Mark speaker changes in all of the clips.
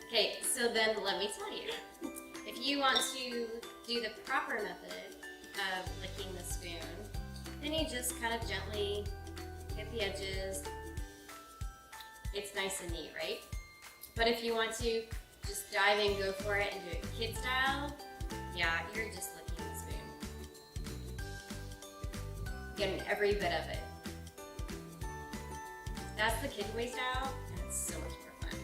Speaker 1: Okay, so then let me tell you. If you want to do the proper method of licking the spoon, then you just kind of gently hit the edges. It's nice and neat, right? But if you want to just dive in, go for it, and do it kid style, yeah, you're just licking the spoon. Getting every bit of it. That's the kid way style, and it's so much more fun.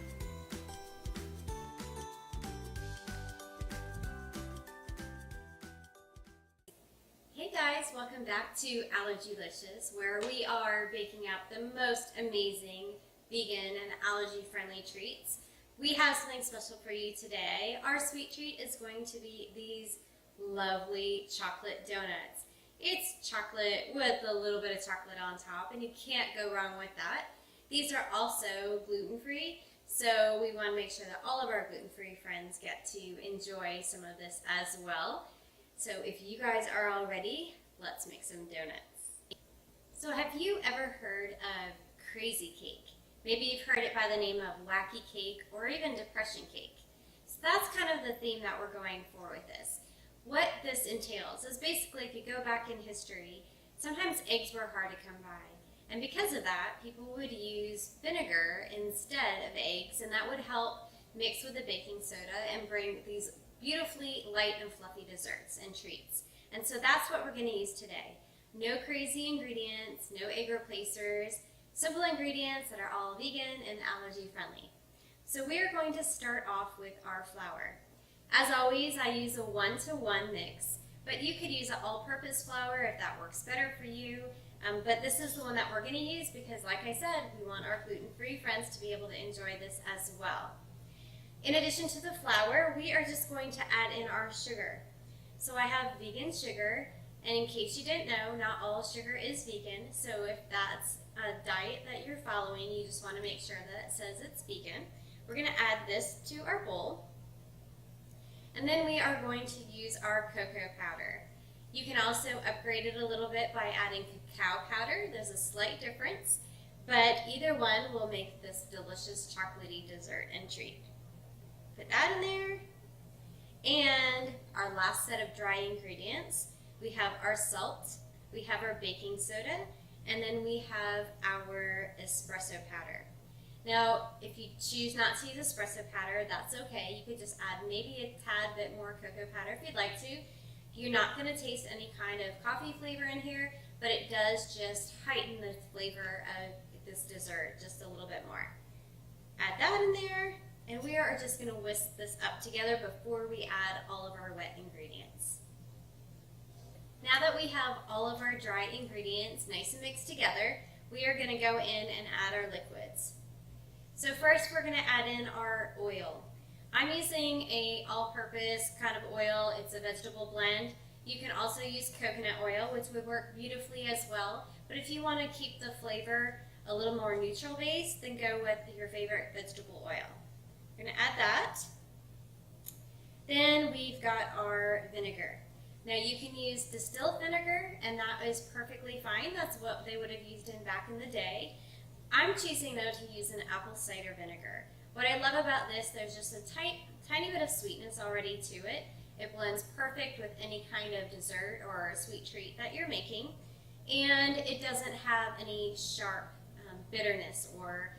Speaker 1: Hey guys, welcome back to Allergylicious, where we are baking out the most amazing vegan and allergy-friendly treats. We have something special for you today. Our sweet treat is going to be these lovely chocolate donuts. It's chocolate with a little bit of chocolate on top, and you can't go wrong with that. These are also gluten-free, so we want to make sure that all of our gluten-free friends get to enjoy some of this as well. So if you guys are all ready, let's make some donuts. So have you ever heard of crazy cake? Maybe you've heard it by the name of wacky cake or even depression cake. So that's kind of the theme that we're going for with this. What this entails is basically, if you go back in history, sometimes eggs were hard to come by. And because of that, people would use vinegar instead of eggs, and that would help mix with the baking soda and bring these beautifully light and fluffy desserts and treats. And so that's what we're going to use today. No crazy ingredients, no egg replacers, simple ingredients that are all vegan and allergy friendly. So we are going to start off with our flour. As always, I use a 1-to-1 mix, but you could use an all-purpose flour if that works better for you. But this is the one that we're going to use because, like I said, we want our gluten-free friends to be able to enjoy this as well. In addition to the flour, we are just going to add in our sugar. So I have vegan sugar, and in case you didn't know, not all sugar is vegan. So if that's a diet that you're following, you just want to make sure that it says it's vegan. We're going to add this to our bowl. And then we are going to use our cocoa powder. You can also upgrade it a little bit by adding cacao powder. There's a slight difference, but either one will make this delicious chocolatey dessert and treat. Put that in there. And our last set of dry ingredients, we have our salt, we have our baking soda, and then we have our espresso powder. Now, if you choose not to use espresso powder, that's okay. You could just add maybe a tad bit more cocoa powder if you'd like to. You're not going to taste any kind of coffee flavor in here, but it does just heighten the flavor of this dessert just a little bit more. Add that in there, and we are just going to whisk this up together before we add all of our wet ingredients. Now that we have all of our dry ingredients nice and mixed together, we are going to go in and add our liquids. So first we're going to add in our oil. I'm using a all-purpose kind of oil. It's a vegetable blend. You can also use coconut oil, which would work beautifully as well. But if you want to keep the flavor a little more neutral based, then go with your favorite vegetable oil. We're going to add that. Then we've got our vinegar. Now you can use distilled vinegar, and that is perfectly fine. That's what they would have used in back in the day. I'm choosing though to use an apple cider vinegar. What I love about this, there's just a tiny bit of sweetness already to it. It blends perfect with any kind of dessert or a sweet treat that you're making. And it doesn't have any sharp bitterness or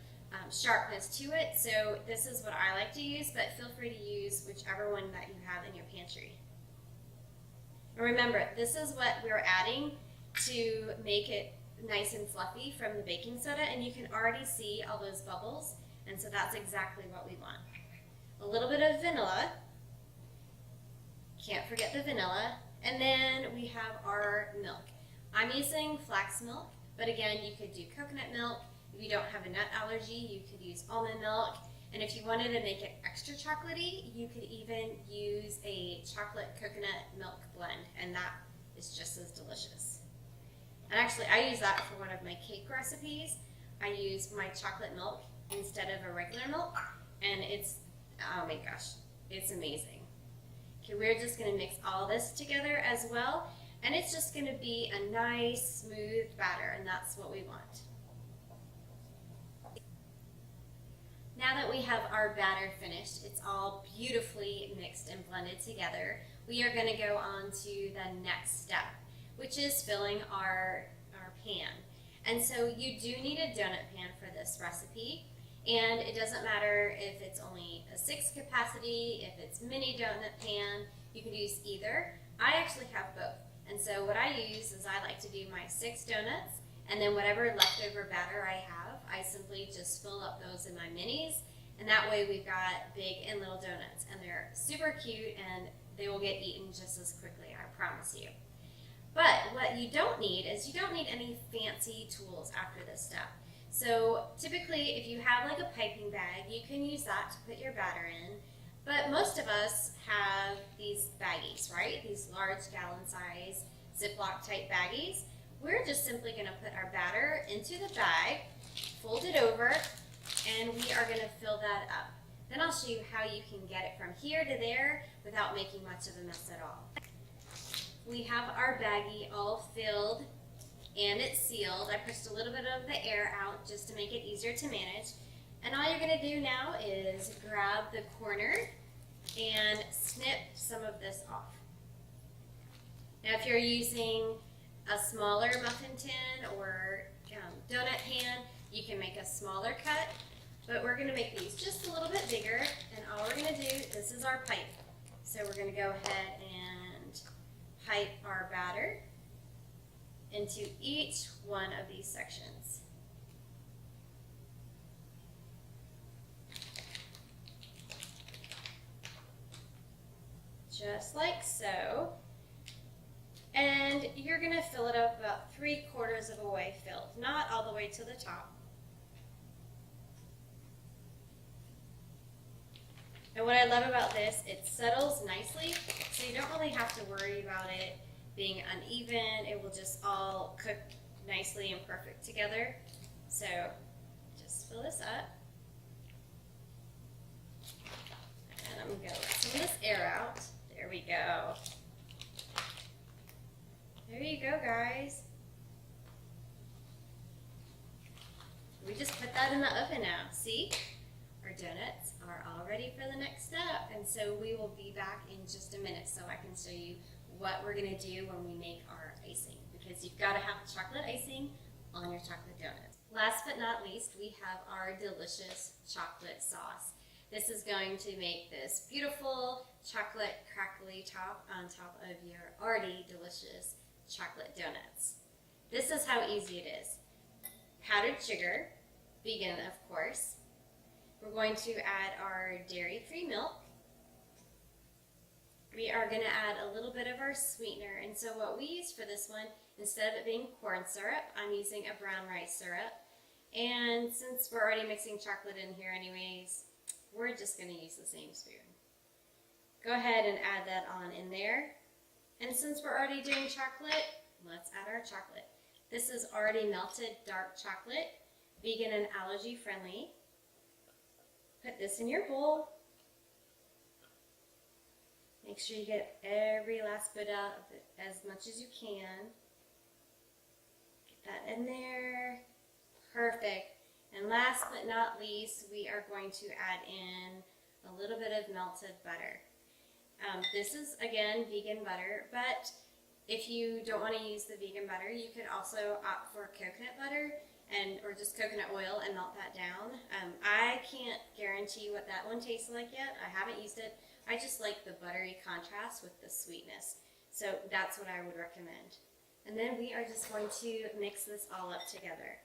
Speaker 1: sharpness to it. So this is what I like to use, but feel free to use whichever one that you have in your pantry. And remember, this is what we're adding to make it nice and fluffy from the baking soda, and you can already see all those bubbles, and so that's exactly what we want. A little bit of vanilla, can't forget the vanilla, and then we have our milk. I'm using flax milk, but again, you could do coconut milk. If you don't have a nut allergy, you could use almond milk, and if you wanted to make it extra chocolatey, you could even use a chocolate coconut milk blend, and that is just as delicious. And actually, I use that for one of my cake recipes. I use my chocolate milk instead of a regular milk, and it's, oh my gosh, it's amazing. Okay, we're just going to mix all this together as well, and it's just going to be a nice, smooth batter, and that's what we want. we have our batter finished, it's all beautifully mixed and blended together, we are going to go on to the next step, which is filling our pan. And so you do need a donut pan for this recipe, and it doesn't matter if it's only a 6 capacity, if it's mini donut pan, you can use either. I actually have both, and so what I use is I like to do my 6 donuts, and then whatever leftover batter I have, I simply just fill up those in my minis, and that way we've got big and little donuts, and they're super cute and they will get eaten just as quickly, I promise you. But what you don't need is you don't need any fancy tools after this step. So typically if you have like a piping bag, you can use that to put your batter in. But most of us have these baggies, right? These large gallon size Ziploc type baggies. We're just simply going to put our batter into the bag, fold it over, and we are going to fill that up. Then I'll show you how you can get it from here to there without making much of a mess at all. We have our baggie all filled and it's sealed. I pushed a little bit of the air out just to make it easier to manage. And all you're going to do now is grab the corner and snip some of this off. Now if you're using a smaller muffin tin or donut pan, you can make a smaller cut, but we're going to make these just a little bit bigger, and all we're going to do, this is our pipe. So we're going to go ahead and pipe our batter into each one of these sections. Just like so. And you're going to fill it up about 3/4 of a way filled, not all the way to the top. And what I love about this, it settles nicely, so you don't really have to worry about it being uneven. It will just all cook nicely and perfect together. So just fill this up. And I'm going to let some of this air out. There we go. There you go, guys. We just put that in the oven now. See? Our donuts are all ready for the next step, and so we will be back in just a minute so I can show you what we're going to do when we make our icing, because you've got to have chocolate icing on your chocolate donuts. Last but not least, we have our delicious chocolate sauce. This is going to make this beautiful chocolate crackly top on top of your already delicious chocolate donuts. This is how easy it is. Powdered sugar, vegan of course. We're going to add our dairy-free milk. We are going to add a little bit of our sweetener, and so what we use for this one, instead of it being corn syrup, I'm using a brown rice syrup. And since we're already mixing chocolate in here anyways, we're just going to use the same spoon. Go ahead and add that on in there. And since we're already doing chocolate, let's add our chocolate. This is already melted dark chocolate, vegan and allergy friendly. Put this in your bowl. Make sure you get every last bit out of it as much as you can. Get that in there. Perfect. And last but not least, we are going to add in a little bit of melted butter. This is, again, vegan butter, but if you don't want to use the vegan butter, you could also opt for coconut butter or just coconut oil and melt that down. I can't guarantee what that one tastes like yet. I haven't used it. I just like the buttery contrast with the sweetness. So that's what I would recommend. And then we are just going to mix this all up together.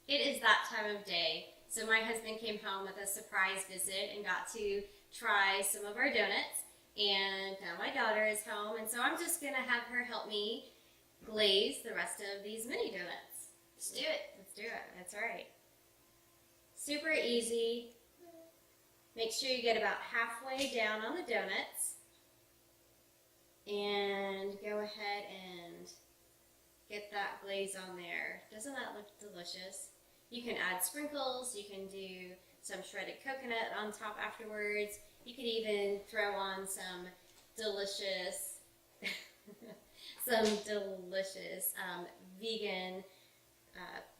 Speaker 1: It is that time of day, so my husband came home with a surprise visit and got to try some of our donuts. and now my daughter is home, and so I'm just going to have her help me glaze the rest of these mini donuts.
Speaker 2: Let's do it.
Speaker 1: Let's do it. That's right. Super easy. Make sure you get about halfway down on the donuts. And go ahead and get that glaze on there. Doesn't that look delicious? You can add sprinkles. You can do some shredded coconut on top afterwards. You could even throw on some delicious, vegan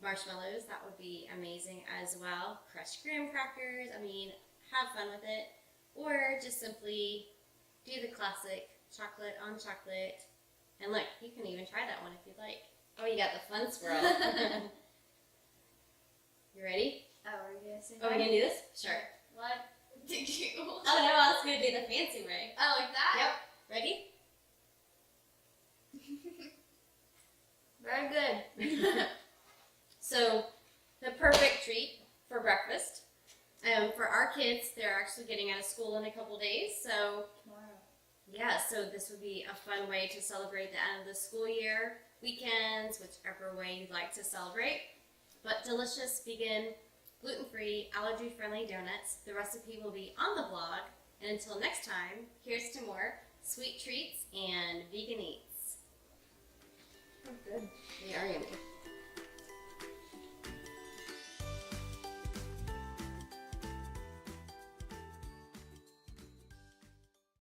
Speaker 1: marshmallows. That would be amazing as well. Crushed graham crackers. I mean, have fun with it. Or just simply do the classic chocolate on chocolate. And look, you can even try that one if you'd like. Oh, you got the fun swirl. You ready?
Speaker 2: Oh, we're going to say
Speaker 1: Oh, we're going to do this? Sure.
Speaker 2: 1, 2.
Speaker 1: Oh, no, I was going to do the fancy way.
Speaker 2: Oh, like that?
Speaker 1: Yep. Ready?
Speaker 2: Very good.
Speaker 1: So, the perfect treat for breakfast. For our kids, they're actually getting out of school in a couple days, so
Speaker 2: Tomorrow.
Speaker 1: yeah, so this would be a fun way to celebrate the end of the school year, weekends, whichever way you'd like to celebrate. But delicious, vegan, gluten-free, allergy-friendly donuts. The recipe will be on the blog. And until next time, here's to more sweet treats and vegan eats.